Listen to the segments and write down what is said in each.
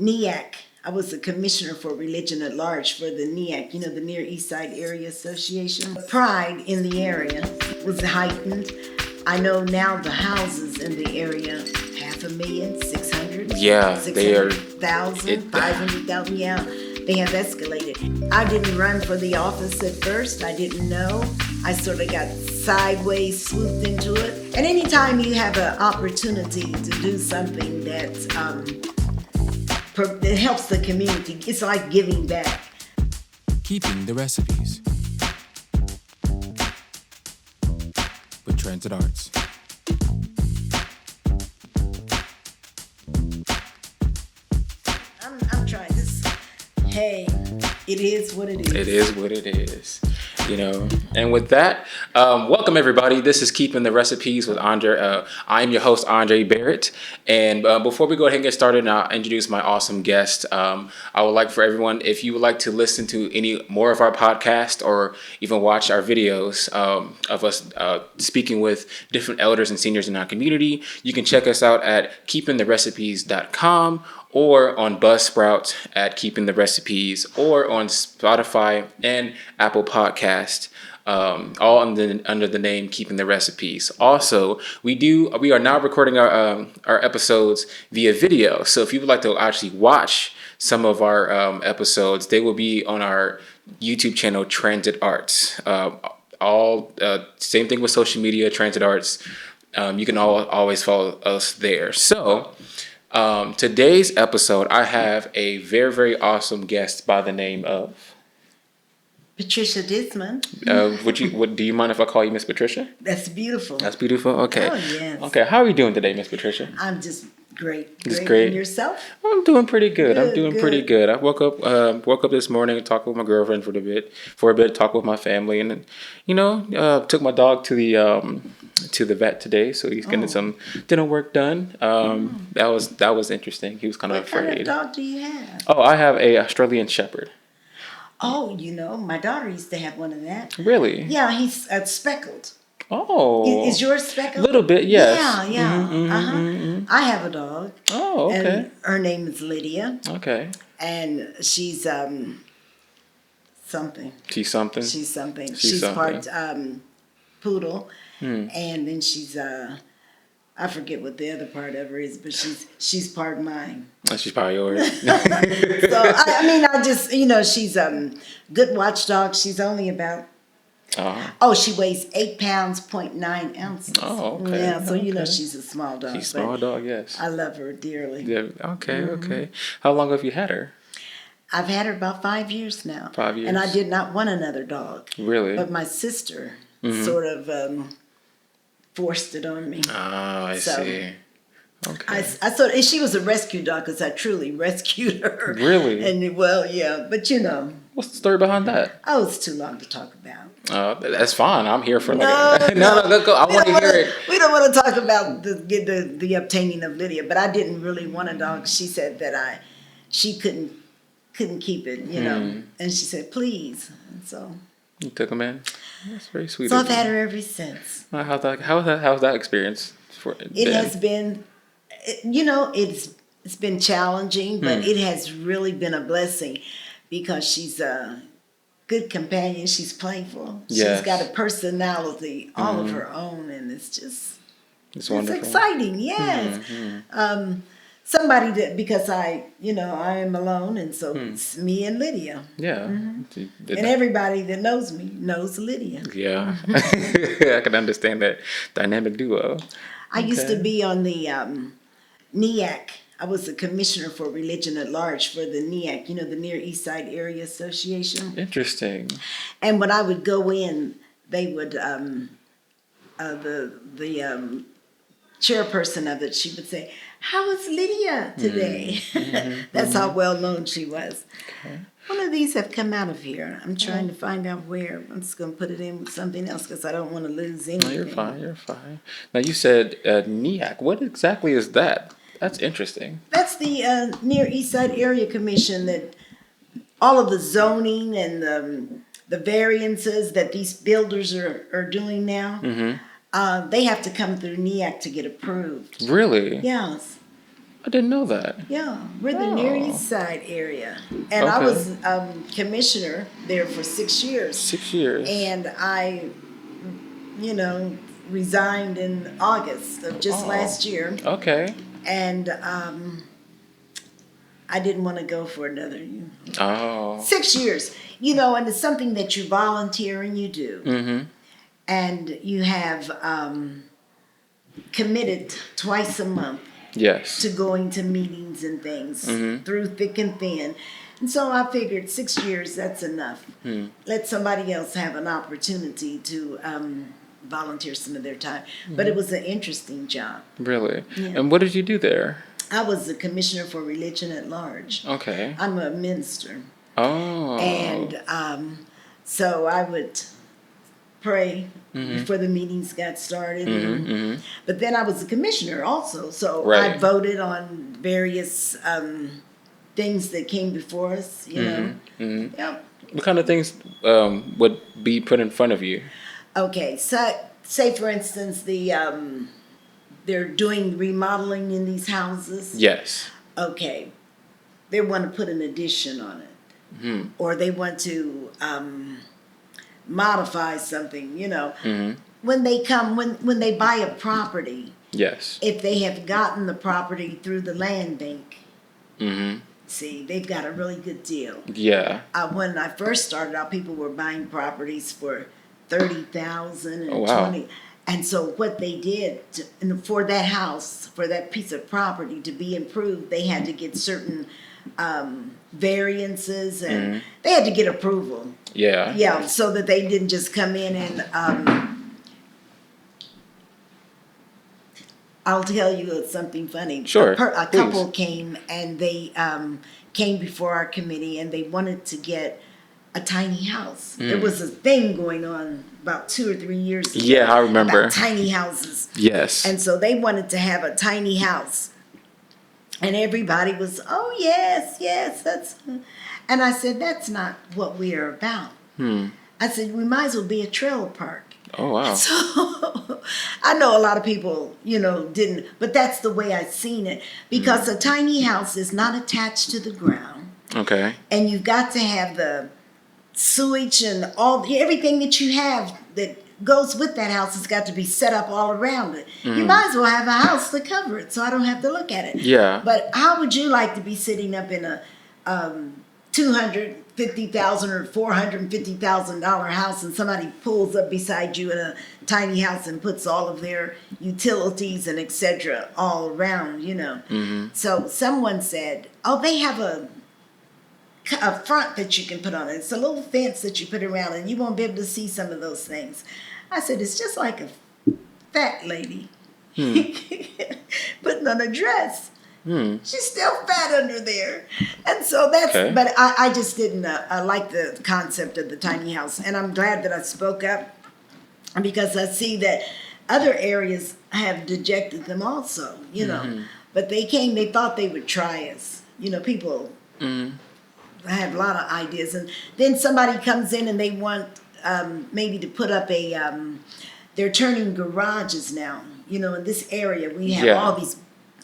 NEAC. I was the commissioner for religion at large for the NEAC, the Near Eastside Area Association. The pride in the area was heightened. I know now the houses in the area, 500,000, 600, yeah, 600,000, 500,000, yeah, they have escalated. I didn't run for the office at first. I didn't know. I sort of got sideways swooped into it. And anytime you have an opportunity to do something that helps the community, it's like giving back. Keeping the recipes with Transit Arts. I'm trying this. Hey, it is what it is. It is what it is. And with that, welcome everybody. This is Keeping the Recipes with Andre. I'm your host, Andre Barrett. And before we go ahead and get started, and I'll introduce my awesome guest. I would like for everyone, if you would like to listen to any more of our podcast or even watch our videos of us speaking with different elders and seniors in our community, you can check us out at keepingtherecipes.com or on Buzzsprout at Keeping the Recipes, or on Spotify and Apple Podcast, all under the name Keeping the Recipes. Also, we are now recording our episodes via video. So if you would like to actually watch some of our episodes, they will be on our YouTube channel, Transit Arts. Same thing with social media, Transit Arts. You can always follow us there. So today's episode, I have a very, very awesome guest by the name of Patricia Dismon. Do you mind if I call you Miss Patricia? That's beautiful. That's beautiful. Okay. Oh yes. Okay. How are you doing today, Miss Patricia? I'm just great. Just great. And yourself? I'm doing pretty good. Pretty good. I woke up this morning, talked with my girlfriend for a bit, talked with my family, and then, took my dog to the vet today, so he's getting some dental work done. That was interesting. He was kind of afraid. What kind of dog do you have? Oh, I have a Australian Shepherd. Oh, my daughter used to have one of that. Really? Yeah, he's speckled. Oh. Is yours speckled? A little bit, yes. Yeah. Mm-hmm. I have a dog. Oh, okay. And her name is Lydia. Okay. And she's something. She's something? She's something. She's something. Part poodle. And then she's I forget what the other part of her is, but she's part mine. Oh, she's probably yours. So I just she's good watchdog. She's only about she weighs 8 pounds, 0.9 ounces. Oh, okay. Yeah, so okay. She's a small dog. She's a small dog, yes. I love her dearly. Yeah. Okay, okay. How long have you had her? I've had her about 5 years now. 5 years. And I did not want another dog. Really? But my sister sort of forced it on me. Oh, I see. Okay. And she was a rescue dog because I truly rescued her. Really? And well, yeah, but What's the story behind that? Oh, it's too long to talk about. That's fine. I'm here for No, go. I want to hear it. We don't want to talk about the obtaining of Lydia, but I didn't really want a dog. She said that she couldn't keep it, and she said please, and so you took him in. That's very sweet. So I've had her ever since. How's that experience for it has been, it's been challenging, but it has really been a blessing because she's a good companion. She's playful. Yes. She's got a personality all of her own, and it's wonderful. It's exciting. Yes. Somebody that, because I am alone, and so it's me and Lydia. Yeah. And everybody that knows me knows Lydia. Yeah. I can understand that dynamic duo. I used to be on the NEAC. I was the commissioner for religion at large for the NEAC, the Near Eastside Area Association. Interesting. And when I would go in, they would, the chairperson of it, she would say, "How is Lydia today?" That's how well known she was. Okay. One of these have come out of here. I'm trying to find out where. I'm just going to put it in with something else because I don't want to lose anything. No, you're fine. Now you said NEAC. What exactly is that? That's interesting. That's the Near Eastside Area Commission, that all of the zoning and the variances that these builders are doing now, they have to come through NEAC to get approved. Really? Yes. I didn't know that. Yeah, we're the Near Eastside area. And I was commissioner there for 6 years. 6 years. And I, resigned in August of just last year. Okay. And I didn't want to go for another 6 years. And it's something that you volunteer and you do. Mm-hmm. And you have committed twice a month. Yes. To going to meetings and things through thick and thin. And so I figured 6 years, that's enough. Let somebody else have an opportunity to volunteer some of their time. But it was an interesting job. Really? Yeah. And what did you do there? I was the commissioner for religion at large. Okay. I'm a minister. Oh. And so I would pray before the meetings got started. But then I was a commissioner also. So I voted on various things that came before us, Yep. What kind of things would be put in front of you? Okay, so say for instance they're doing remodeling in these houses. Yes. Okay, they want to put an addition on it, or they want to modify something. When they come, when they buy a property. Yes. If they have gotten the property through the land bank. See, they've got a really good deal. Yeah. When I first started out, people were buying properties for $30,000 and $20,000. And so what they did for that house, for that piece of property to be improved, they had to get certain variances and they had to get approval. Yeah. Yeah, so that they didn't just come in and I'll tell you something funny. Sure. A couple came and they came before our committee and they wanted to get a tiny house. There was a thing going on about 2 or 3 years ago. Yeah, I remember. About tiny houses. Yes. And so they wanted to have a tiny house. And everybody was, oh, yes, that's... And I said, that's not what we are about. I said, we might as well be a trailer park. Oh, wow. So I know a lot of people, didn't, but that's the way I seen it. Because a tiny house is not attached to the ground. Okay. And you've got to have the sewage and everything that you have that goes with that house has got to be set up all around it. You might as well have a house to cover it so I don't have to look at it. Yeah. But how would you like to be sitting up in a $250,000 or $450,000 house and somebody pulls up beside you in a tiny house and puts all of their utilities and etc. all around, So someone said, oh, they have a front that you can put on it. It's a little fence that you put around and you won't be able to see some of those things. I said, it's just like a fat lady putting on a dress. She's still fat under there. And so that's, but I just didn't like the concept of the tiny house. And I'm glad that I spoke up because I see that other areas have dejected them also, But they came, they thought they would try us. People I have a lot of ideas. And then somebody comes in and they want maybe to put up they're turning garages now. In this area we have all these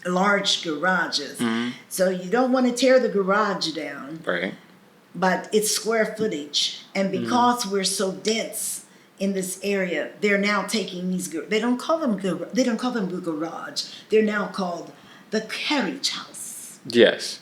large garages. So you don't want to tear the garage down. Right. But it's square footage. And because we're so dense in this area, they're now taking these, they don't call them the garage. They're now called the carriage house. Yes.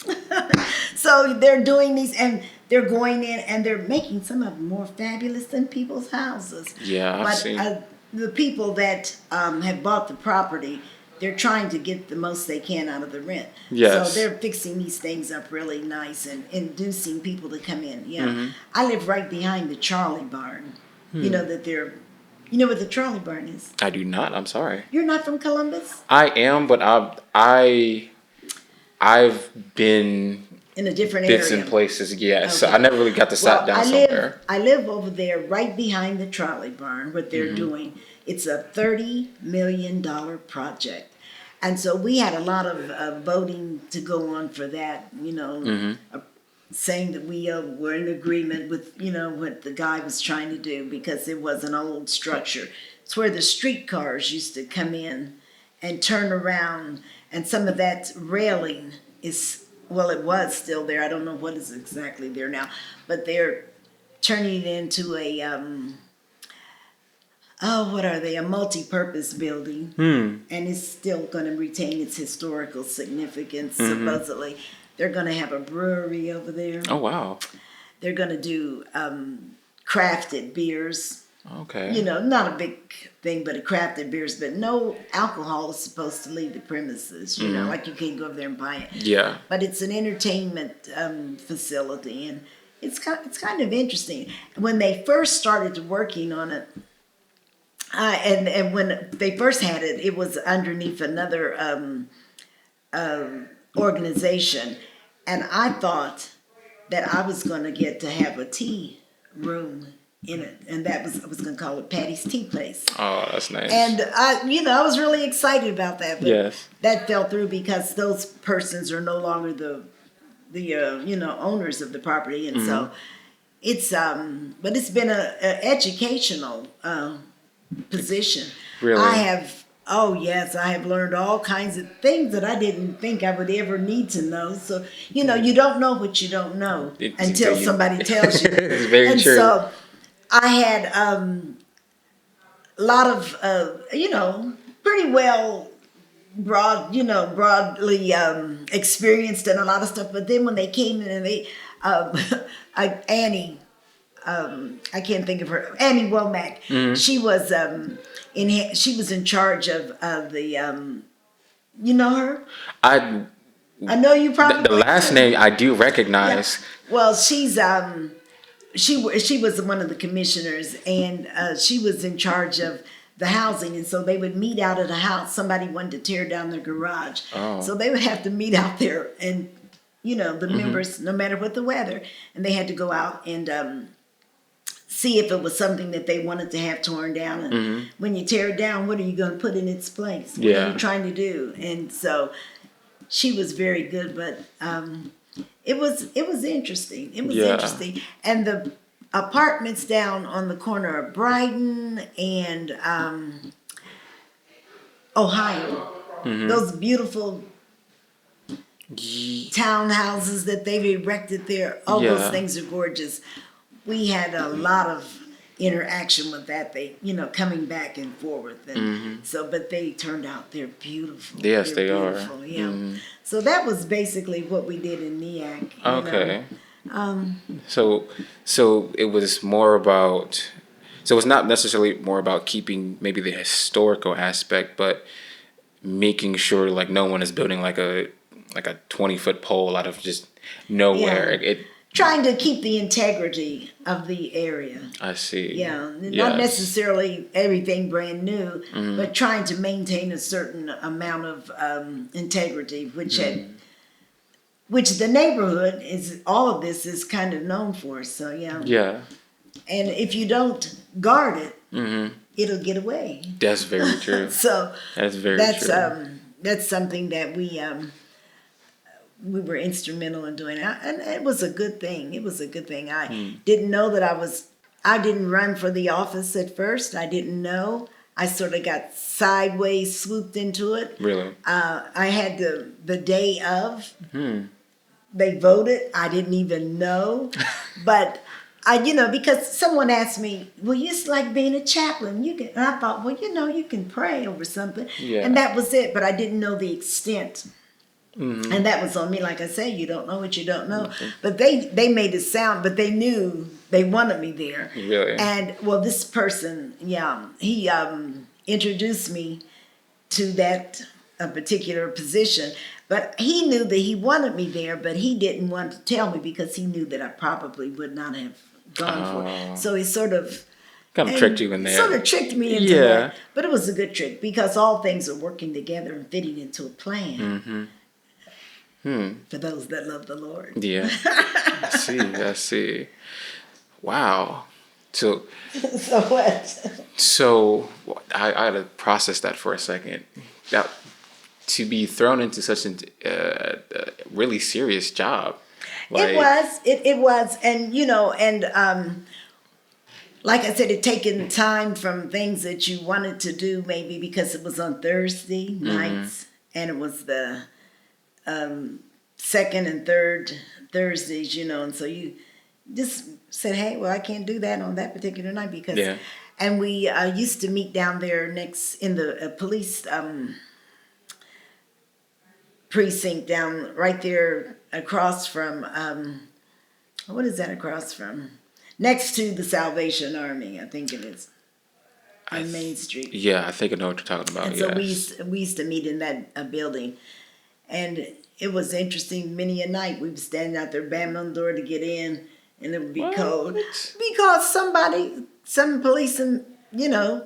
So they're doing these and they're going in and they're making some of them more fabulous than people's houses. Yeah, I've seen. The people that have bought the property, they're trying to get the most they can out of the rent. Yes. So they're fixing these things up really nice and inducing people to come in. Yeah. I live right behind the Charlie Barn. You know what the Charlie Barn is? I do not. I'm sorry. You're not from Columbus? I am, but I've been in a different bits area. and places, yes. Okay. I never really got to sit down somewhere. I live over there right behind the Trolley Barn, what they're doing. It's a $30 million project. And so we had a lot of voting to go on for that, saying that we were in agreement with, what the guy was trying to do because it was an old structure. It's where the streetcars used to come in and turn around and some of that railing is, well, it was still there. I don't know what is exactly there now, but they're turning it into a what are they? A multi-purpose building, and it's still going to retain its historical significance. Supposedly, they're going to have a brewery over there. Oh wow! They're going to do crafted beers. Okay. You know, not a big thing, but a crafted beers. But no alcohol is supposed to leave the premises. You know, like you can't go over there and buy it. Yeah. But it's an entertainment facility, and it's kind of interesting. When they first started working on it. And when they first had it, it was underneath another organization, and I thought that I was going to get to have a tea room in it, and I was going to call it Patty's Tea Place. Oh, that's nice. And I was really excited about that. But yes. That fell through because those persons are no longer the owners of the property, and so it's but it's been a educational. Position. Really? I have learned all kinds of things that I didn't think I would ever need to know. So, you don't know what you don't know until somebody tells you. It's very true. So I had a lot of, pretty well broadly experienced in a lot of stuff. But then when they came in and they, Annie, I can't think of her. Annie Womack. She was in charge of the. You know her? I know you probably. The last name I do recognize. Yeah. Well, she's she was one of the commissioners, and she was in charge of the housing, and so they would meet out at a house. Somebody wanted to tear down their garage, so they would have to meet out there, and the members, no matter what the weather, and they had to go out and. See if it was something that they wanted to have torn down, and when you tear it down, what are you going to put in its place? What are you trying to do? And so, she was very good, but it was interesting. It was interesting, and the apartments down on the corner of Brighton and Ohio, those beautiful townhouses that they've erected there, all those things are gorgeous. We had a lot of interaction with that. They, coming back and forth, and but they turned out they're beautiful. Yes, they beautiful, are. Yeah. So that was basically what we did in NEAC. Okay. So it was more about. So it's not necessarily more about keeping maybe the historical aspect, but making sure like no one is building like a 20-foot pole out of just nowhere. Yeah. Trying to keep the integrity of the area. I see. Yeah, not necessarily everything brand new, but trying to maintain a certain amount of integrity, which the neighborhood is. All of this is kind of known for. So yeah. Yeah. And if you don't guard it, it'll get away. That's very true. So that's very true. That's something that we were instrumental in doing, and it was a good thing. It was a good thing. I didn't know that I didn't run for the office at first. I didn't know. I sort of got sideways swooped into it. Really? I had the day of. They voted. I didn't even know, but because someone asked me, well, it's like being a chaplain. And I thought, well, you can pray over something, and that was it. But I didn't know the extent. And that was on me. Like I say, you don't know what you don't know. But they made it sound, but they knew they wanted me there. Really? And, well, this person, he introduced me to that particular position. But he knew that he wanted me there, but he didn't want to tell me because he knew that I probably would not have gone for it. So he sort of... Kind of tricked you in there. Sort of tricked me into that. But it was a good trick because all things are working together and fitting into a plan. For those that love the Lord. Yeah. I see. Wow. So what? So I had to process that for a second. Now, to be thrown into such a really serious job. It was. And, like I said, it taken time from things that you wanted to do, maybe because it was on Thursday nights. and it was the second and third Thursdays, and so you just said, hey, well, I can't do that on that particular night because, and we used to meet down there next in the police precinct down right there across from, what is that across from? Next to the Salvation Army, I think it is, on Main Street. Yeah, I think I know what you're talking about. And so we used to meet in that building, and it was interesting. Many a night we would stand out there banging on the door to get in, and it would be cold because some police and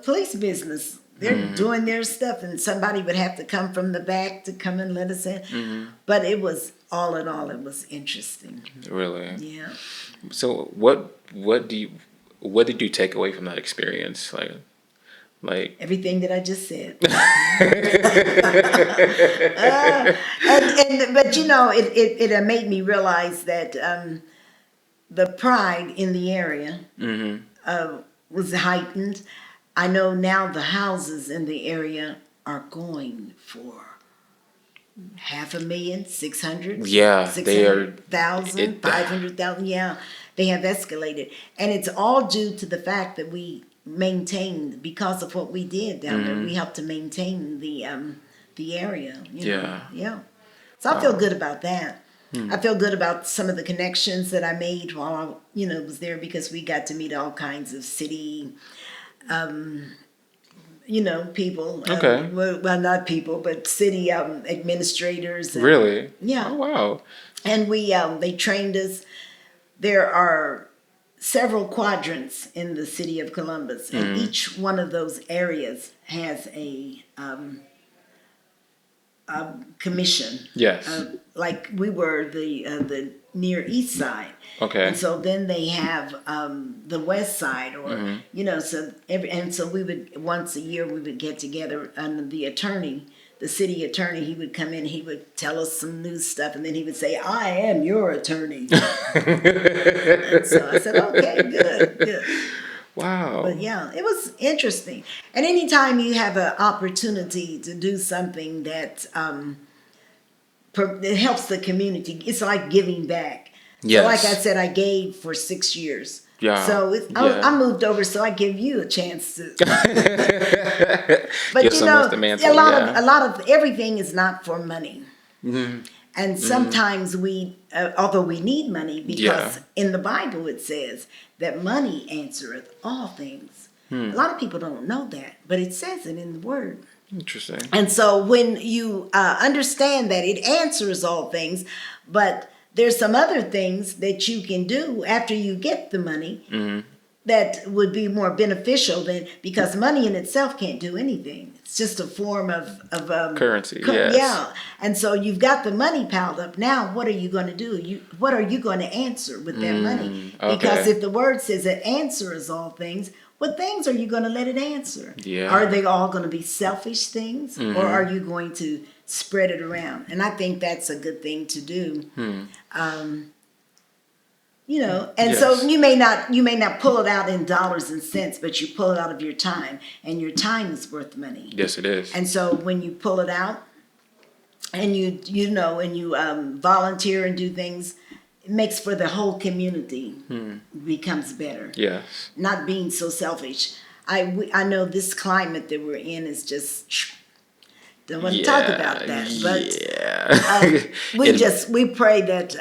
police business. They're doing their stuff, and somebody would have to come from the back to come and let us in. But it was all in all, it was interesting. Really? Yeah. So what did you take away from that experience? Like everything that I just said. But it made me realize that the pride in the area was heightened. I know now the houses in the area are going for $500,000, 600. Yeah, 600,000, 500,000. Yeah, they have escalated, and it's all due to the fact that we maintained, because of what we did down there. We helped to maintain the area. Yeah. So I feel good about that. I feel good about some of the connections that I made while I was there, because we got to meet all kinds of city people. Okay. Well, not people, but city administrators. Really? Yeah. Oh, wow. And they trained us. There are several quadrants in the city of Columbus, and each one of those areas has a commission. Yes. Like we were the Near Eastside. Okay. And so then they have the West Side, or so we would once a year we would get together, and the city attorney, he would come in, he would tell us some new stuff, and then he would say, I am your attorney. And so I said, okay, good. Wow. But yeah, it was interesting. And anytime you have an opportunity to do something that it helps the community, it's like giving back. Yes. So like I said, I gave for 6 years. Yeah. So I moved over, so I give you a chance to. But a lot of everything is not for money. Mm-hmm. And sometimes although we need money, because in the Bible it says that money answereth all things. A lot of people don't know that, but it says it in the Word. Interesting. And so when you understand that it answers all things, but there's some other things that you can do after you get the money that would be more beneficial than, because money in itself can't do anything. It's just a form of currency. Yes. Yeah. And so you've got the money piled up. Now, what are you going to do? What are you going to answer with that money? Okay. Because if the Word says it answers all things, what things are you going to let it answer? Yeah. Are they all going to be selfish things, or are you going to spread it around? And I think that's a good thing to do. So you may not pull it out in dollars and cents, but you pull it out of your time, and your time is worth money. Yes, it is. And so when you pull it out, and you volunteer and do things, it makes for the whole community becomes better. Yes. Not being so selfish. I know this climate that we're in is just. Don't want to talk about that, but we pray that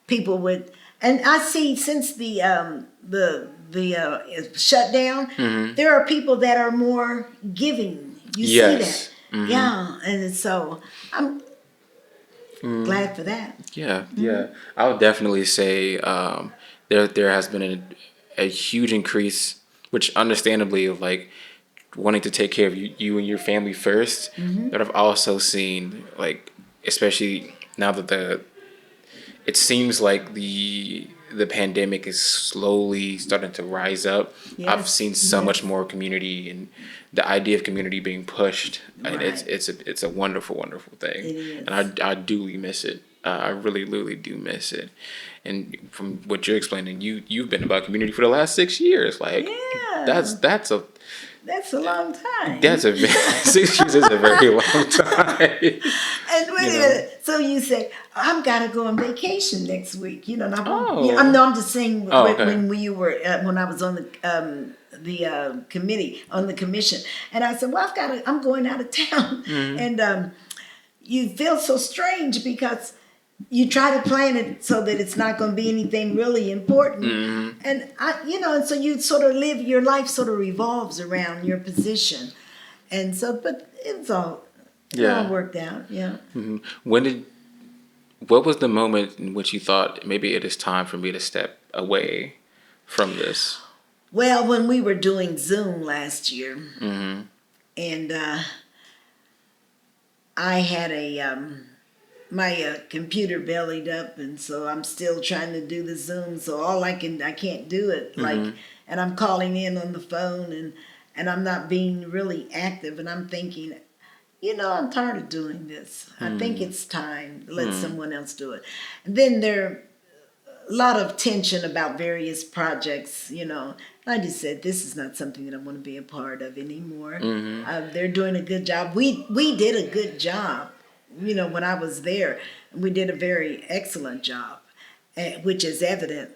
people would. And I see since the shutdown, there are people that are more giving. You see that, and so I'm glad for that. Yeah. I would definitely say there has been a huge increase, which understandably of like wanting to take care of you and your family first. But I've also seen, like, especially now that it seems like the pandemic is slowly starting to rise up. Yes. I've seen so much more community, and the idea of community being pushed. Right. And it's a wonderful, wonderful thing. It is. And I duly miss it. I really do miss it. And from what you're explaining, you've been about community for the last 6 years. Like, that's That's a long time. 6 years is a very long time. And wait a minute. So you say, I'm gotta go on vacation next week. And I'm just saying when you were when I was on the committee on the commission, and I said, well, I'm going out of town, and you feel so strange because you try to plan it so that it's not going to be anything really important. And and so you sort of live, your life sort of revolves around your position. And so, but it all worked out. Yeah. What was the moment in which you thought maybe it is time for me to step away from this? Well, when we were doing Zoom last year, and I had my computer bellied up, and so I'm still trying to do the Zoom. So I can't do it and I'm calling in on the phone, and I'm not being really active. And I'm thinking, I'm tired of doing this. I think it's time to let someone else do it. And then there a lot of tension about various projects. I just said, this is not something that I want to be a part of anymore. They're doing a good job. We did a good job. When I was there, we did a very excellent job, which is evident.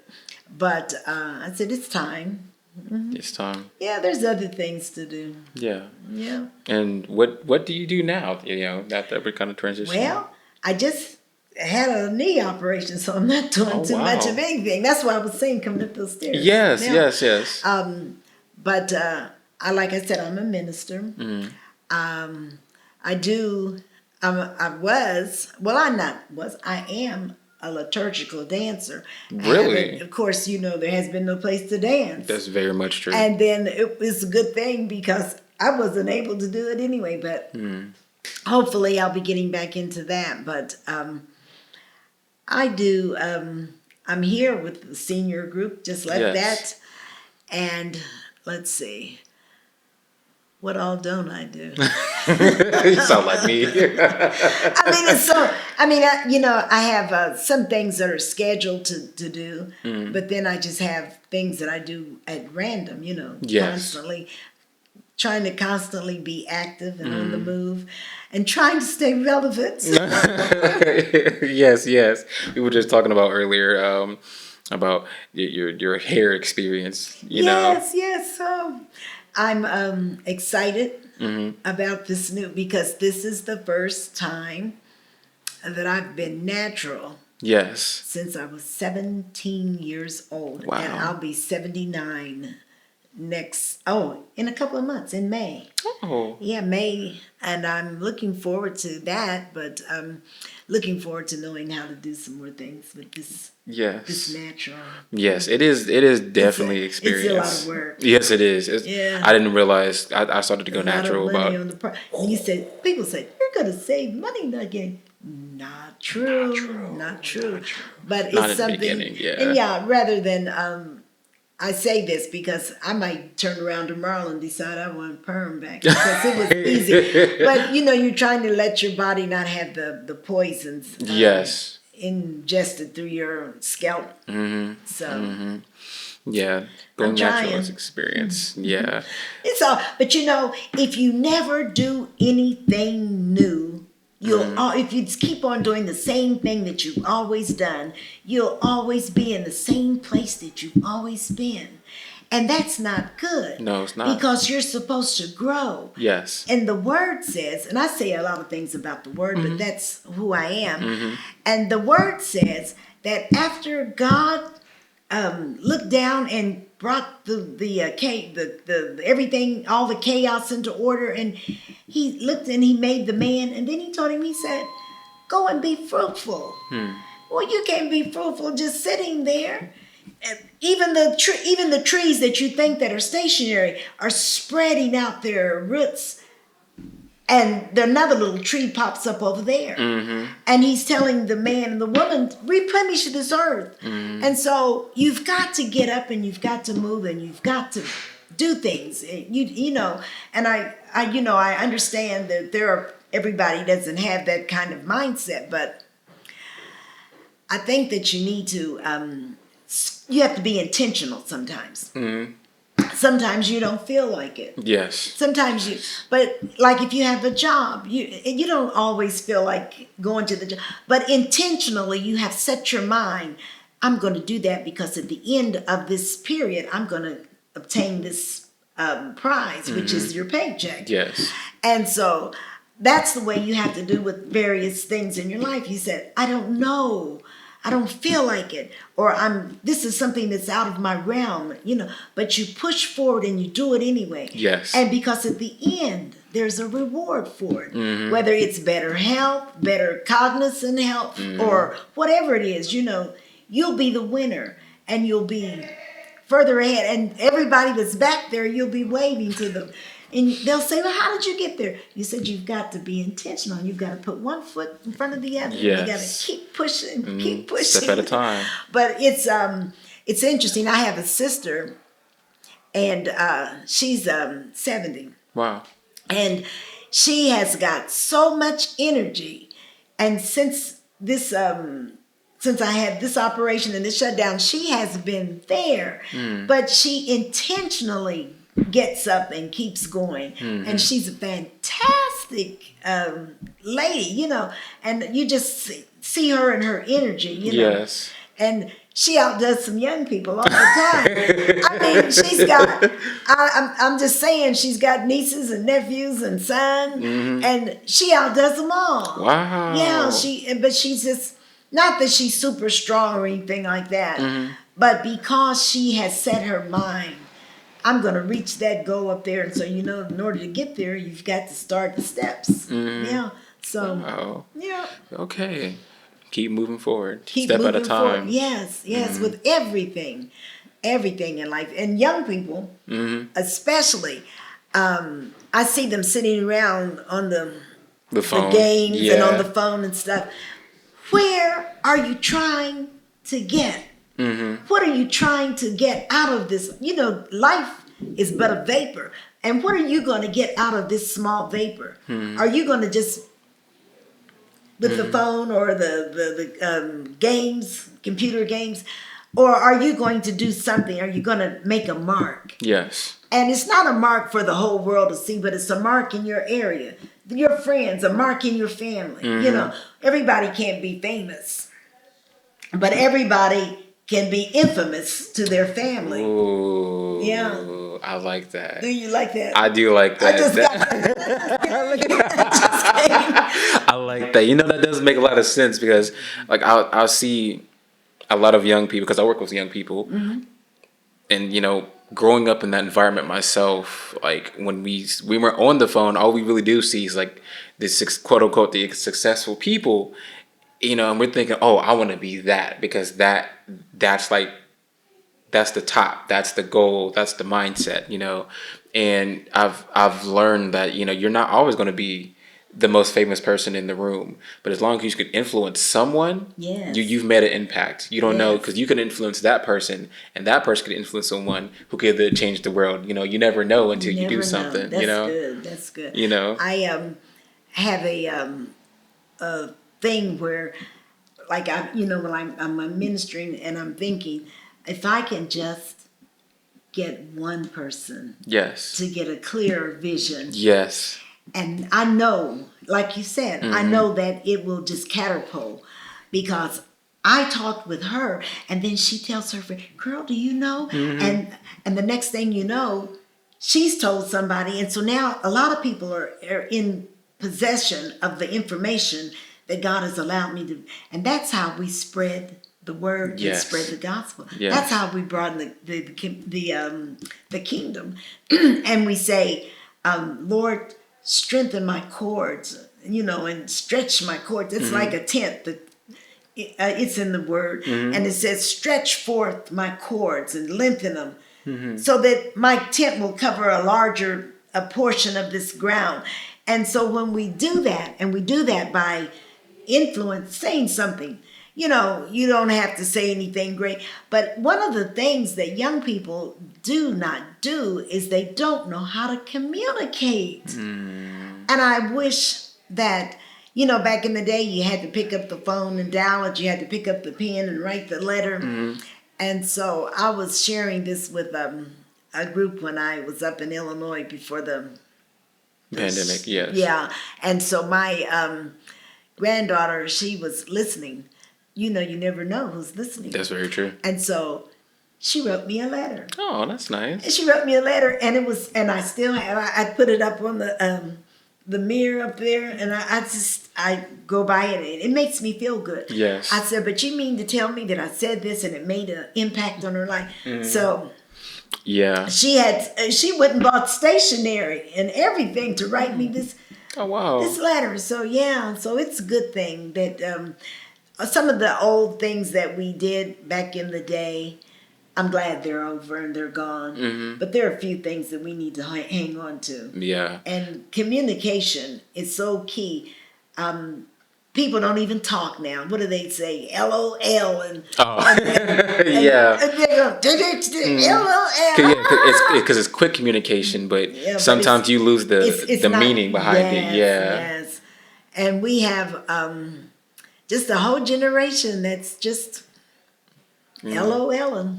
But I said, it's time. It's time. Yeah, there's other things to do. Yeah. Yeah. And what do you do now? That we're kind of transitioning. Well, I just had a knee operation, so I'm not doing too much of anything. That's why I was saying coming up those stairs. Yes. But like I said, I'm a minister. I am a liturgical dancer. Really? Of course, there has been no place to dance. That's very much true. And then it was a good thing because I wasn't able to do it anyway, but hopefully I'll be getting back into that. But I do, I'm here with the senior group, just like that. And let's see. What all don't I do? You sound like me. I have some things that are scheduled to do, but then I just have things that I do at random, constantly, trying to constantly be active and on the move and trying to stay relevant. Yes. We were just talking about earlier about your hair experience, Yes. So I'm excited about this because this is the first time that I've been natural. Yes. Since I was 17 years old. Wow. And I'll be 79 in a couple of months, in May. Oh. Yeah, May. And I'm looking forward to that, but I'm looking forward to knowing how to do some more things with this. Yes. This natural. Yes, it is definitely experience. It's a lot of work. Yes, it is. Yeah. I didn't realize I started to go natural about. People say you're gonna save money again. Not true. But Not it's in the something. beginning, yeah. And rather than I say this because I might turn around tomorrow and decide I want perm back because it was easy. But you're trying to let your body not have the poisons. Yes. Ingested through your scalp. So. Yeah, going natural is experience. Yeah. It's all, but if you never do anything new, if you just keep on doing the same thing that you've always done, you'll always be in the same place that you've always been. And that's not good. No, it's not. Because you're supposed to grow. Yes. And the word says, and I say a lot of things about the word, but that's who I am. And the word says that after God looked down and brought the everything, all the chaos into order, and he looked and he made the man, and then he told him, he said, go and be fruitful. Well, you can't be fruitful just sitting there. Even the trees that you think that are stationary are spreading out their roots, and another little tree pops up over there. And he's telling the man and the woman, replenish this earth. And so you've got to get up and you've got to move and you've got to do things. And I understand that everybody doesn't have that kind of mindset, but I think that you need to you have to be intentional sometimes. Sometimes you don't feel like it. Yes. Sometimes but like if you have a job, you don't always feel like going to the job. But intentionally, you have set your mind, I'm going to do that because at the end of this period, I'm going to obtain this prize, which is your paycheck. Yes. And so that's the way you have to do with various things in your life. You said, I don't know. I don't feel like it, or this is something that's out of my realm, but you push forward and you do it anyway. Yes. And because at the end, there's a reward for it, whether it's better health, better cognizant health, or whatever it is, you'll be the winner and you'll be further ahead, and everybody that's back there, you'll be waving to them. And they'll say, well, how did you get there? You said you've got to be intentional. You've got to put one foot in front of the other. Yes. You got to keep pushing, keep pushing. Step at a time. But it's interesting. I have a sister, and she's 70. Wow. And she has got so much energy. And since I had this operation and this shutdown, she has been there. But she intentionally gets up and keeps going, and she's a fantastic lady, and you just see her and her energy, Yes. and she outdoes some young people all the time. I mean, she's got, I'm just saying, she's got nieces and nephews and son, and she outdoes them all. Wow. Yeah, but she's just, not that she's super strong or anything like that, but because she has set her mind, I'm going to reach that goal up there. And so, in order to get there, you've got to start the steps. Yeah. So, wow. Yeah. Okay. Keep moving forward. Keep Step moving at a time. forward. Yes, with everything in life. And young people, especially, I see them sitting around on the phone. The games and on the phone and stuff. Where are you trying to get? What are you trying to get out of this? Life is but a vapor. And what are you going to get out of this small vapor? Are you going to just, with the phone or the games, computer games, or are you going to do something? Are you going to make a mark? Yes. And it's not a mark for the whole world to see, but it's a mark in your area, your friends, a mark in your family. Everybody can't be famous, but everybody can be infamous to their family. Ooh, yeah. I like that. Do you like that? I do like that. I just I like that. That does make a lot of sense because, like, I'll see a lot of young people because I work with young people, and growing up in that environment myself, like when we were on the phone, all we really do see is like this quote unquote the successful people. And we're thinking, oh, I want to be that because that's the top, that's the goal, that's the mindset, And I've learned that you're not always going to be the most famous person in the room, but as long as you could influence someone, yes. you've made an impact. You don't know because you can influence that person, and that person could influence someone who could change the world. You never know until you do something. That's good. That's good. I have a thing where, like when I'm ministering and I'm thinking, if I can just get one person, yes, to get a clear vision, yes, and I know, like you said, I know that it will just catapult because I talked with her, and then she tells her friend, "Girl, do you know?" And the next thing you know, she's told somebody, and so now a lot of people are in possession of the information that God has allowed me to, and that's how we spread the word, and spread the gospel. Yes. That's how we broaden the kingdom, and we say, Lord, strengthen my cords, and stretch my cords. It's like a tent that it's in the word, and it says, stretch forth my cords and lengthen them, so that my tent will cover a portion of this ground. And so when we do that, and we do that by influence, saying something, you don't have to say anything great. But one of the things that young people do not do is they don't know how to communicate. And I wish that, back in the day, you had to pick up the phone and dial it. You had to pick up the pen and write the letter. And so I was sharing this with a group when I was up in Illinois before the pandemic. Yes. Yeah, and so my granddaughter, she was listening. You know, you never know who's listening. That's very true. And so she wrote me a letter. Oh, that's nice. And she wrote me a letter, and it was, and I still have. I put it up on the mirror up there, and I go by it. And it makes me feel good. Yes. I said, but you mean to tell me that I said this and it made an impact on her life? So. Yeah. She went and bought stationery and everything to write me this. Oh wow. This letter. So yeah, so it's a good thing that some of the old things that we did back in the day, I'm glad they're over and they're gone. But there are a few things that we need to hang on to. Yeah. And communication is so key. People don't even talk now. What do they say? LOL and yeah. And they go LOL. Because it's quick communication, but Yeah, but sometimes you lose it's the not- meaning behind it. Yeah. Yes. And we have just a whole generation that's just LOL.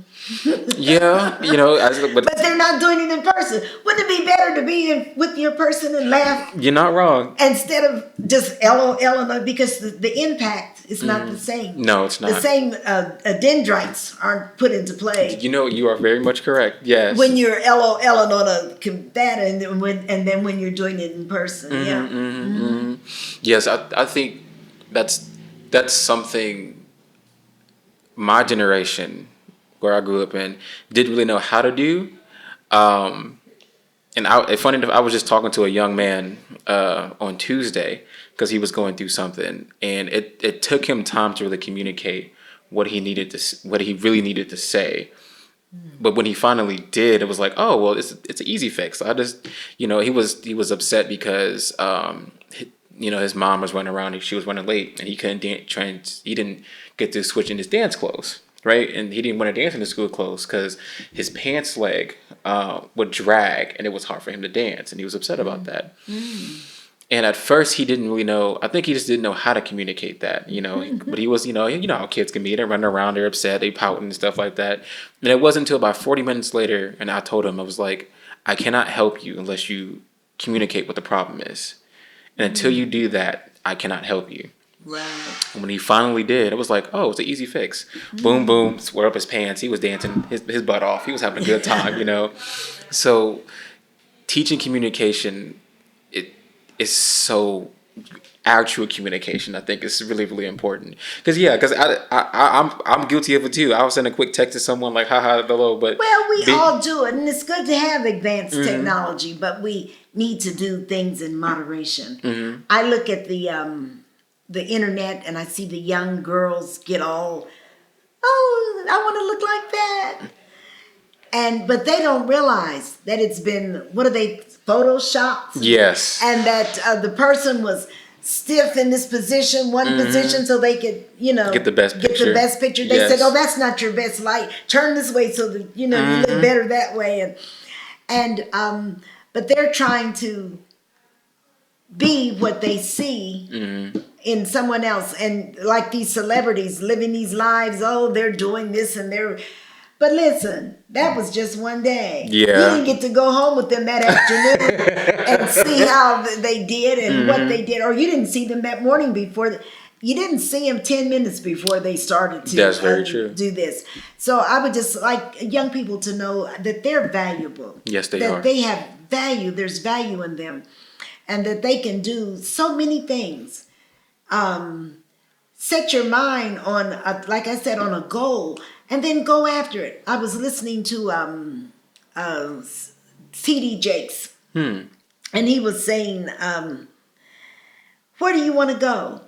Yeah. You know, But they're not doing it in person. Wouldn't it be better to be with your person and laugh you're not wrong. instead of just LOL? Because the impact is not the same. No, it's not. The same dendrites aren't put into play. You know, you are very much correct. Yes. When you're LOLing on a computer and then when you're doing it in person. Yes, I think that's something my generation, where I grew up in, didn't really know how to do. And funny enough, I was just talking to a young man on Tuesday because he was going through something, and it took him time to really communicate what he really needed to say. But when he finally did, it was like, oh well, it's an easy fix. I just, he was upset because his mom was running around, she was running late, and he couldn't he didn't get to switch in his dance clothes, right? And he didn't want to dance in his school clothes because his pants leg would drag, and it was hard for him to dance, and he was upset about that. And at first, he didn't really know. I think he just didn't know how to communicate that, But he was, you know how kids can be. They're running around, they're upset, they pouting and stuff like that. And it wasn't until about 40 minutes later, and I told him, I was like, I cannot help you unless you communicate what the problem is. And until you do that, I cannot help you. Right. And when he finally did, it was like, oh, it's an easy fix. Boom, boom, swear up his pants. He was dancing his butt off. He was having a good time, So teaching communication, it is so actual communication. I think is really, really important. Because I'm guilty of it too. I was sending a quick text to someone like, haha, hello, but well, we all do it, and it's good to have advanced technology, but we need to do things in moderation. I look at the internet and I see the young girls get all, oh, I want to look like that. But they don't realize that it's been, what are they, photoshopped? Yes. And that the person was stiff in this position, one position, so they could, get the best picture. They said, oh, that's not your best light. Turn this way so that, you look better that way. But they're trying to be what they see in someone else. And like these celebrities living these lives, oh, they're doing this and they're... But listen, that was just one day. Yeah. You didn't get to go home with them that afternoon and see how they did and what they did. Or you didn't see them that morning before. You didn't see them 10 minutes before they started to That's very true. Do this. So I would just like young people to know that they're valuable. Yes, they are. That they have value. There's value in them. And that they can do so many things. Set your mind on, like I said, on a goal. And then go after it. I was listening to T.D. Jakes. And he was saying, where do you want to go?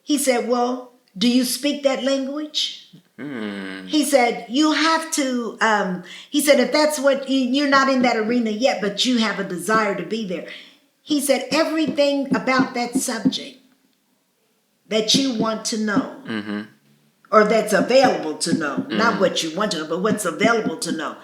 He said, well, do you speak that language? He said, you have to, he said, if that's what, you're not in that arena yet, but you have a desire to be there. He said, everything about that subject that you want to know, or that's available to know, not what you want to know, but what's available to know.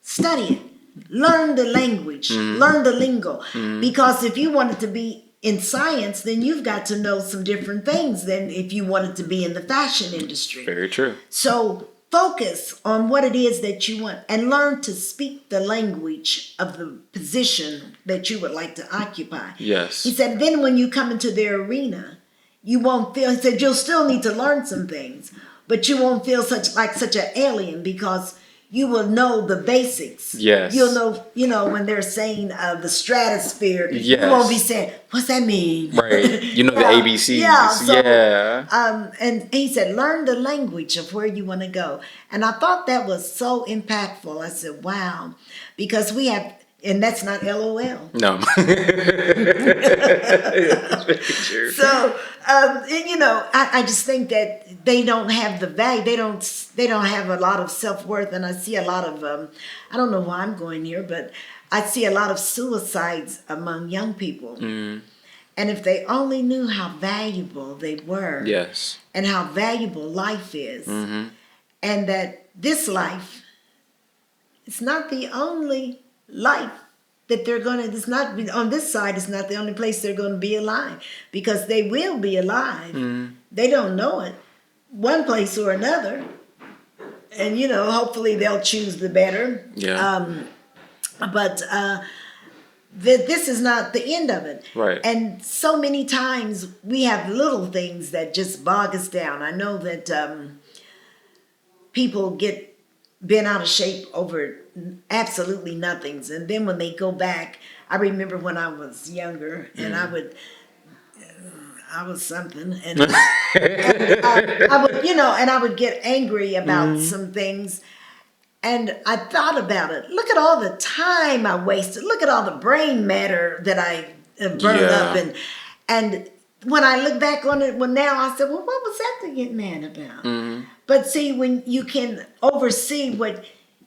Study it. Learn the language. Learn the lingo. Because if you wanted to be in science, then you've got to know some different things than if you wanted to be in the fashion industry. Very true. So focus on what it is that you want and learn to speak the language of the position that you would like to occupy. Yes. He said, then when you come into their arena, you won't feel, he said, you'll still need to learn some things, but you won't feel such an alien because you will know the basics. Yes. You'll know, when they're saying the stratosphere, yes. You won't be saying, what's that mean? Right. You know the ABCs. Yeah. And he said, learn the language of where you want to go. And I thought that was so impactful. I said, wow. Because we have, and that's not LOL. No. That's very true. So, I just think that they don't have the value. They don't have a lot of self-worth. And I see a lot of, I don't know why I'm going here, but I see a lot of suicides among young people. Mm. And if they only knew how valuable they were. Yes. And how valuable life is. Mm-hmm. And that this life, it's not the only life that they're going to, it's not, on this side, it's not the only place they're going to be alive. Because they will be alive. Mm. They don't know it. One place or another. And, hopefully they'll choose the better. Yeah. But this is not the end of it. Right. And so many times we have little things that just bog us down. I know that people get bent out of shape over absolutely nothings. And then when they go back, I remember when I was younger and I was something, and, I would get angry about some things, and I thought about it. Look at all the time I wasted. Look at all the brain matter that I burned up, and when I look back on it, now I said, well, what was that to get mad about? Mm-hmm. But see, when you can oversee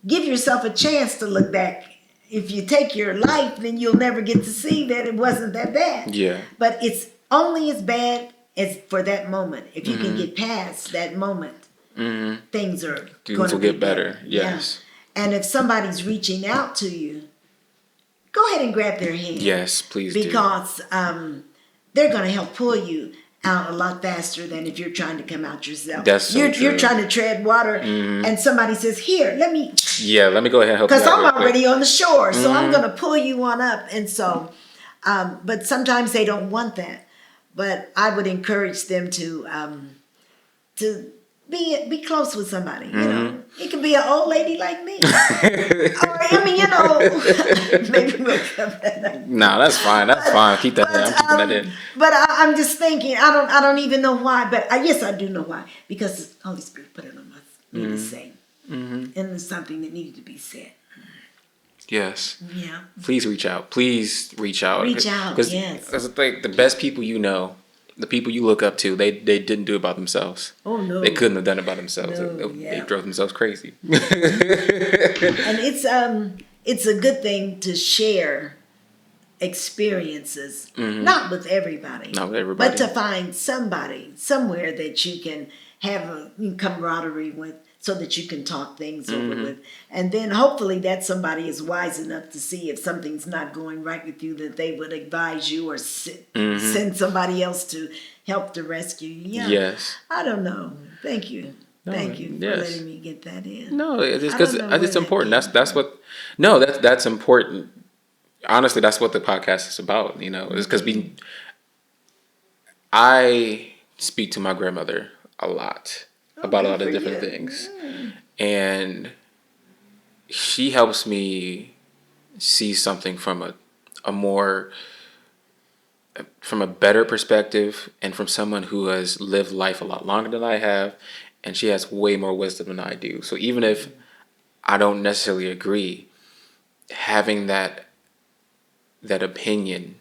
give yourself a chance to look back. If you take your life, then you'll never get to see that it wasn't that bad. Yeah. But it's only as bad as for that moment. If you can get past that moment, things will get better. Yes. Yeah. And if somebody's reaching out to you, go ahead and grab their hand. Yes, please do. Because they're going to help pull you out a lot faster than if you're trying to come out yourself. That's so true. You're trying to tread water, and somebody says, here, let me go ahead and help you out. Because I'm already on the shore, so I'm going to pull you on up. And so, but sometimes they don't want that. But I would encourage them to be close with somebody. It could be an old lady like me. Or, maybe we'll come that. No, that's fine. That's fine. Keep that in. I'm keeping that in. But I'm just thinking. I don't even know why. But yes, I do know why. Because the Holy Spirit put it on me to say, and it's something that needed to be said. Yes. Yeah. Please reach out. Please reach out. Reach out. Yes. Because the best people the people you look up to, they didn't do it by themselves. Oh no. They couldn't have done it by themselves. They drove themselves crazy. And it's a good thing to share experiences, not with everybody. Not with everybody. But to find somebody somewhere that you can have a camaraderie with, so that you can talk things over with. And then hopefully that somebody is wise enough to see if something's not going right with you, that they would advise you or send somebody else to help to rescue you. Yeah. Yes. I don't know. Thank you. Thank you for letting me get that in. No, it's because it's important. That's important. Honestly, that's what the podcast is about. It's because I speak to my grandmother a lot. About a lot of different things. And she helps me see something from a better perspective, and from someone who has lived life a lot longer than I have, and she has way more wisdom than I do. So even if I don't necessarily agree, having that opinion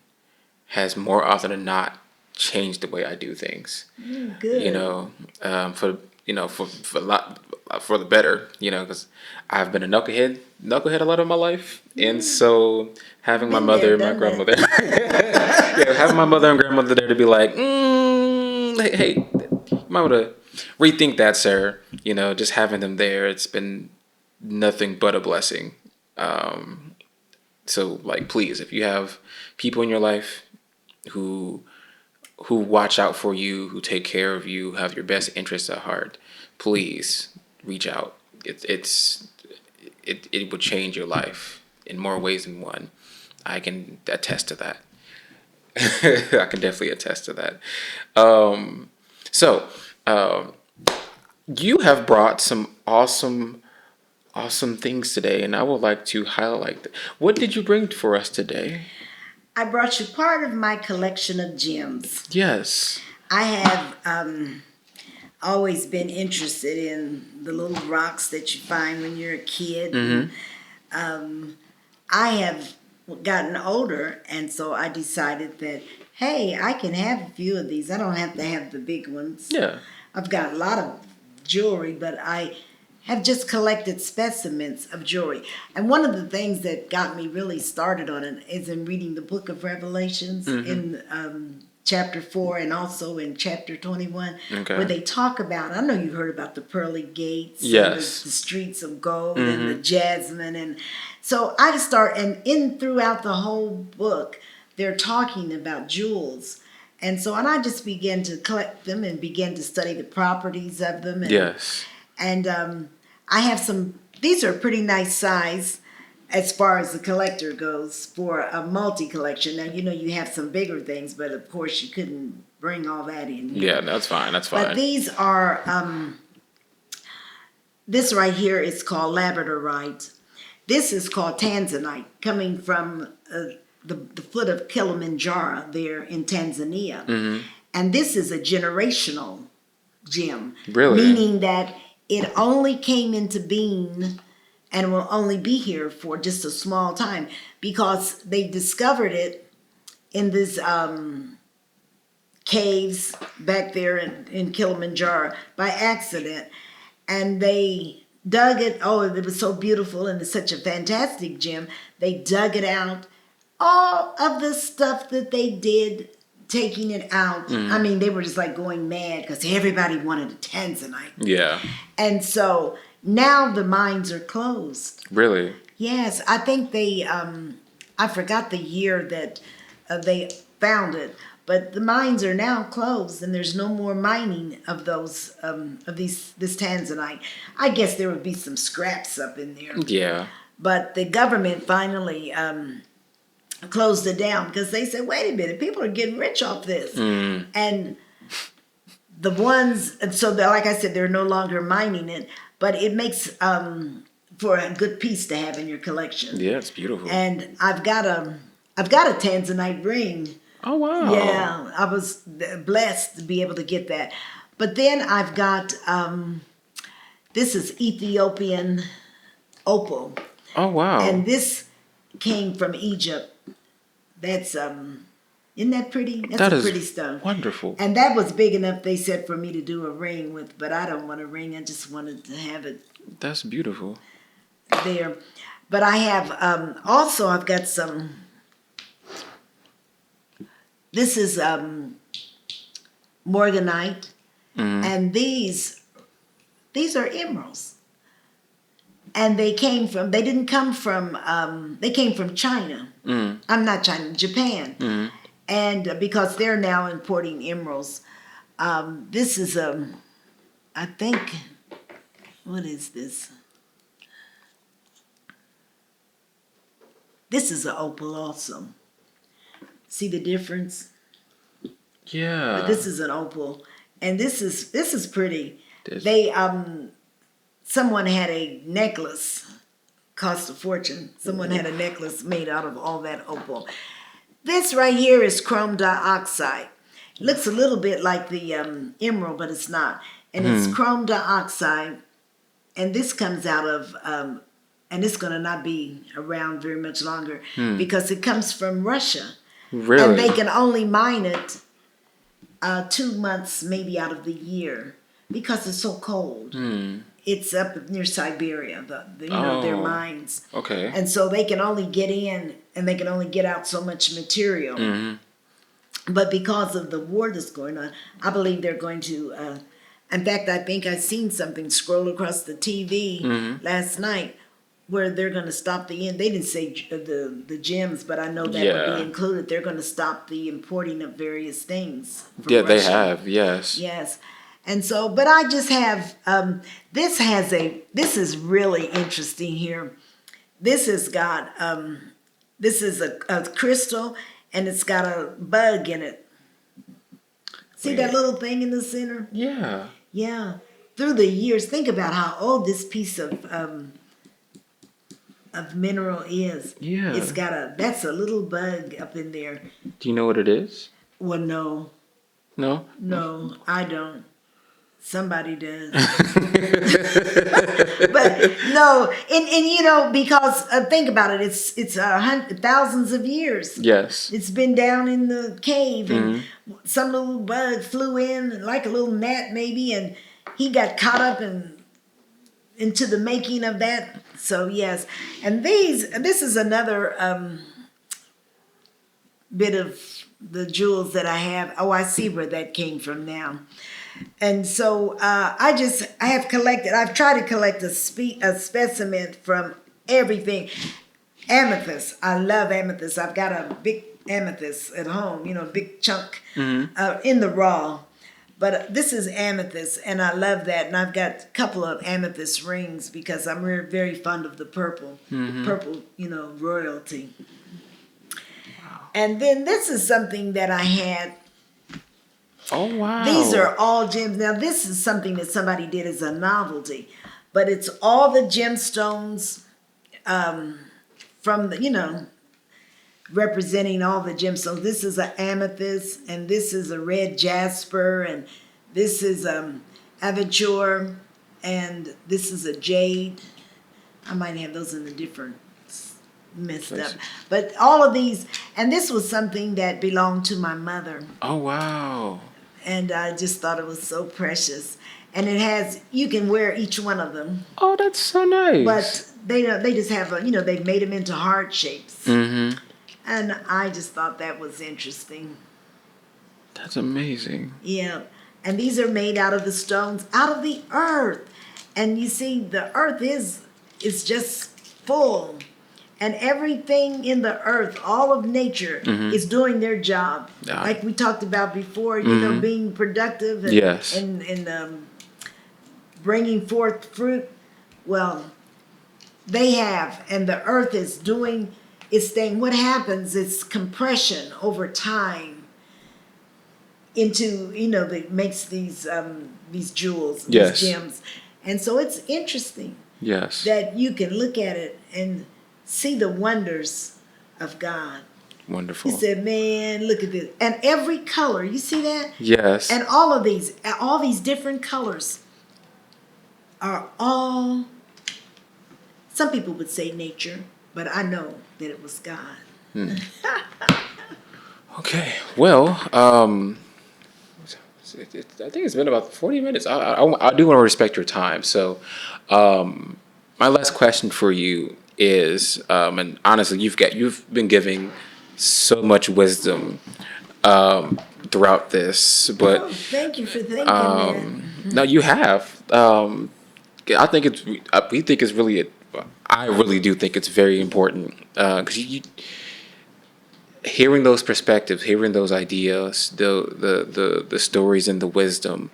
has more often than not changed the way I do things. Good. For the better, because I've been a knucklehead a lot of my life, and so having my mother and my grandmother, having my mother and grandmother there to be like, hey, you might want to rethink that, sir. Just having them there, it's been nothing but a blessing. So please, if you have people in your life who watch out for you, who take care of you, have your best interests at heart, please reach out. It would change your life in more ways than one. I can attest to that. I can definitely attest to that. So, you have brought some awesome things today, and I would like to highlight that. What did you bring for us today? I brought you part of my collection of gems. Yes. I have always been interested in the little rocks that you find when you're a kid. Mm-hmm. I have gotten older, and so I decided that, hey, I can have a few of these. I don't have to have the big ones. Yeah. I've got a lot of jewelry, but I have just collected specimens of jewelry. And one of the things that got me really started on it is in reading the book of Revelations in chapter 4 and also in chapter 21, where they talk about, I know you heard about the pearly gates, yes, and the streets of gold and the jasmine. And so I just throughout the whole book, they're talking about jewels. And I just began to collect them and began to study the properties of them. And, yes. And I have these are pretty nice size as far as the collector goes for a multi-collection. Now, you have some bigger things, but of course you couldn't bring all that in here. Yeah, that's fine. But these are, this right here is called Labradorite. This is called Tanzanite, coming from the foot of Kilimanjaro there in Tanzania. Mm-hmm. And this is a generational gem. Really? Meaning that it only came into being and will only be here for just a small time because they discovered it in these caves back there in Kilimanjaro by accident. And they dug it. Oh, it was so beautiful and it's such a fantastic gem. They dug it out. All of the stuff that they did taking it out, I mean, they were just like going mad because everybody wanted a Tanzanite. Yeah. And so now the mines are closed. Really? Yes. I think they, I forgot the year that they found it, but the mines are now closed and there's no more mining of those, this Tanzanite. I guess there would be some scraps up in there. Yeah. But the government finally closed it down because they said, wait a minute, people are getting rich off this. And the ones, so like I said, they're no longer mining it, but it makes for a good piece to have in your collection. Yeah, it's beautiful. And I've got a Tanzanite ring. Oh, wow. Yeah, I was blessed to be able to get that. But then I've got, this is Ethiopian Opal. Oh, wow. And this came from Egypt. That's, isn't that pretty? That's a pretty stone. Wonderful. And that was big enough, they said, for me to do a ring with, but I don't want a ring. I just wanted to have it. That's beautiful. There. But I have, also I've got some, this is Morganite. And these are emeralds. And they came from China. I'm not China, Japan. And because they're now importing emeralds. This is I think, what is this? This is an opal also. See the difference? Yeah. But this is an opal. And this is pretty. They someone had a necklace, cost a fortune. Someone had a necklace made out of all that opal. This right here is chrome dioxide. It looks a little bit like the emerald, but it's not. And it's chrome dioxide. And this comes out of, and it's going to not be around very much longer because it comes from Russia. Really? And they can only mine it 2 months maybe out of the year because it's so cold. It's up near Siberia, their mines. Okay. And so they can only get in and they can only get out so much material. But because of the war that's going on, I believe they're going to, in fact, I think I seen something scroll across the TV last night where they're going to stop they didn't say the gems, but I know that would be included. They're going to stop the importing of various things from Russia. They have, yes. Yes. And so, but I just have, this is really interesting here. This has got, this is a crystal, and it's got a bug in it. See that little thing in the center? Yeah. Yeah. Through the years, think about how old this piece of mineral is. Yeah. It's got that's a little bug up in there. Do you know what it is? Well, no. No? No, I don't. Somebody does. But no, and because think about it, it's thousands of years. Yes. It's been down in the cave, and some little bug flew in, like a little gnat maybe, and he got caught up into the making of that. So yes, and this is another bit of the jewels that I have. Oh, I see where that came from now. And so I've tried to collect a specimen from everything. Amethyst. I love amethyst. I've got a big amethyst at home, a big chunk in the raw. But this is amethyst, and I love that. And I've got a couple of amethyst rings because I'm very fond of the purple. The purple, royalty. Wow. And then this is something that I had. Oh, wow. These are all gems. Now, this is something that somebody did as a novelty, but it's all the gemstones from the, representing all the gemstones. This is an amethyst, and this is a red jasper, and this is aventure, and this is a jade. I might have those in a different messed up. But all of these, and this was something that belonged to my mother. Oh, wow. And I just thought it was so precious. And you can wear each one of them. Oh, that's so nice. But they just have they've made them into heart shapes. Mm-hmm. And I just thought that was interesting. That's amazing. Yeah. And these are made out of the stones, out of the earth. And you see, the earth is just full. And everything in the earth, all of nature, is doing their job. Like we talked about before, being productive and bringing forth fruit. Well, they have, and the earth is doing its thing. What happens is compression over time into, that makes these jewels, these gems. And so it's interesting that you can look at it and see the wonders of God. Wonderful. He said, man, look at this. And every color, you see that? Yes. And all these different colors are all, some people would say nature, but I know that it was God. Okay. Well, I think it's been about 40 minutes. I do want to respect your time. So my last question for you is, and honestly, you've been giving so much wisdom throughout this, but thank you for thinking that. no, you have. I really do think it's very important because hearing those perspectives, hearing those ideas, the stories and the wisdom,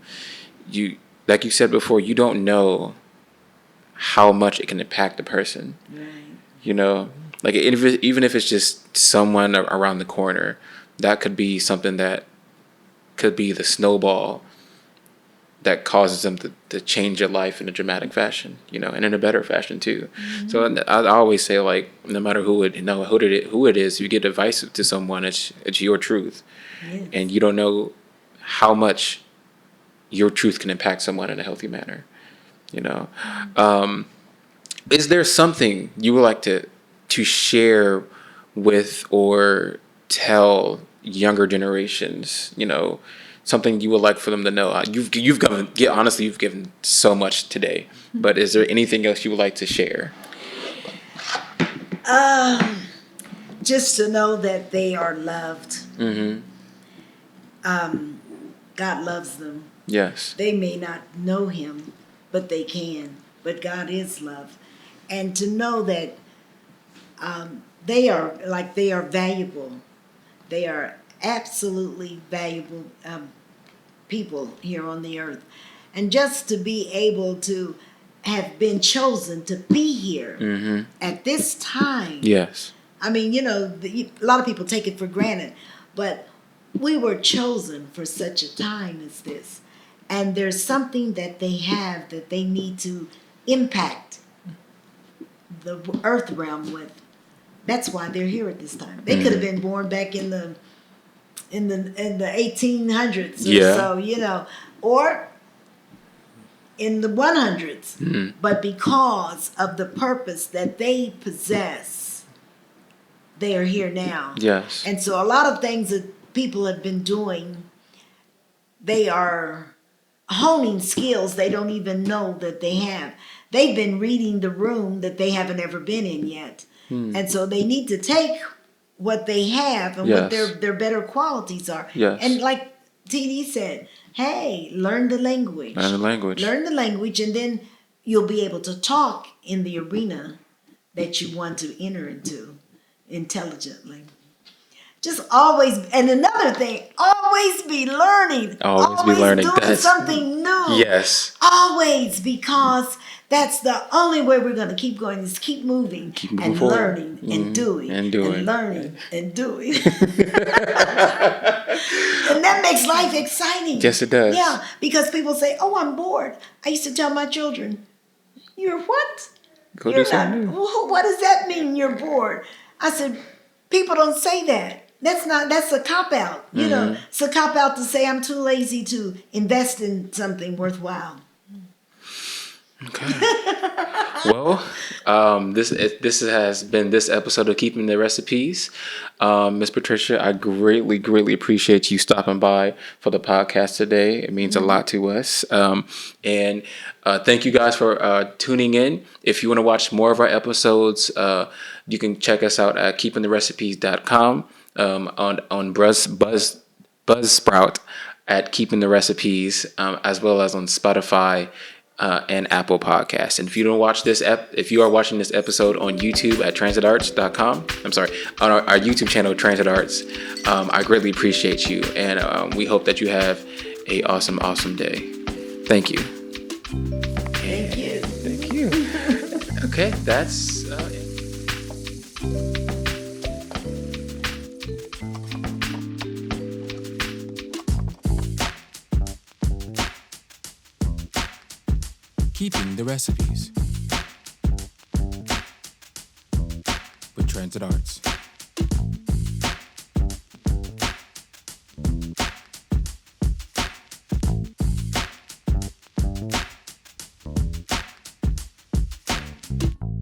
like you said before, you don't know how much it can impact a person. Right. Like even if it's just someone around the corner, that could be something that could be the snowball that causes them to change their life in a dramatic fashion, and in a better fashion too. So I always say, like, no matter who it is, you get advice to someone, it's your truth. Yes. And you don't know how much your truth can impact someone in a healthy manner. Is there something you would like to share with or tell younger generations? Something you would like for them to know? You've given so much today, but is there anything else you would like to share? Just to know that they are loved. Mm-hmm. God loves them. Yes. They may not know Him, but they can. But God is love. And to know that they are valuable. They are absolutely valuable people here on the earth. And just to be able to have been chosen to be here at this time. Yes. I mean, a lot of people take it for granted, but we were chosen for such a time as this. And there's something that they have that they need to impact the earth realm with. That's why they're here at this time. They could have been born back in the 1800s or so, or in the 100s. But because of the purpose that they possess, they are here now. Yes. And so a lot of things that people have been doing, they are honing skills they don't even know that they have. They've been reading the room that they haven't ever been in yet. And so they need to take what they have and what their better qualities are. Yes. And like TD said, hey, learn the language. Learn the language. Learn the language, and then you'll be able to talk in the arena that you want to enter into intelligently. Just always, and another thing, always be learning. Always be learning. Doing something new. Yes. Always, because that's the only way we're going to keep going, is keep moving and forward. learning and doing And doing. and learning and doing. And that makes life exciting. Yes, it does. Yeah, because people say, oh, I'm bored. I used to tell my children, you're what? Go You're do something new. What does that mean, you're bored? I said, people don't say that. That's a cop-out. It's a cop-out to say I'm too lazy to invest in something worthwhile. Okay. Well, this has been this episode of Keeping the Recipes. Miss Patricia, I greatly appreciate you stopping by for the podcast today. It means a lot to us. And thank you guys for tuning in. If you want to watch more of our episodes, you can check us out at keepingtherecipes.com, on Buzzsprout at Keeping the Recipes, as well as on Spotify and Apple Podcasts. And if you don't watch this if you are watching this episode on YouTube at transitarts.com, I'm sorry, on our YouTube channel, Transit Arts, I greatly appreciate you. And we hope that you have a awesome day. Thank you. Thank you. Thank you. Okay, that's it. Keeping the recipes with Transit Arts.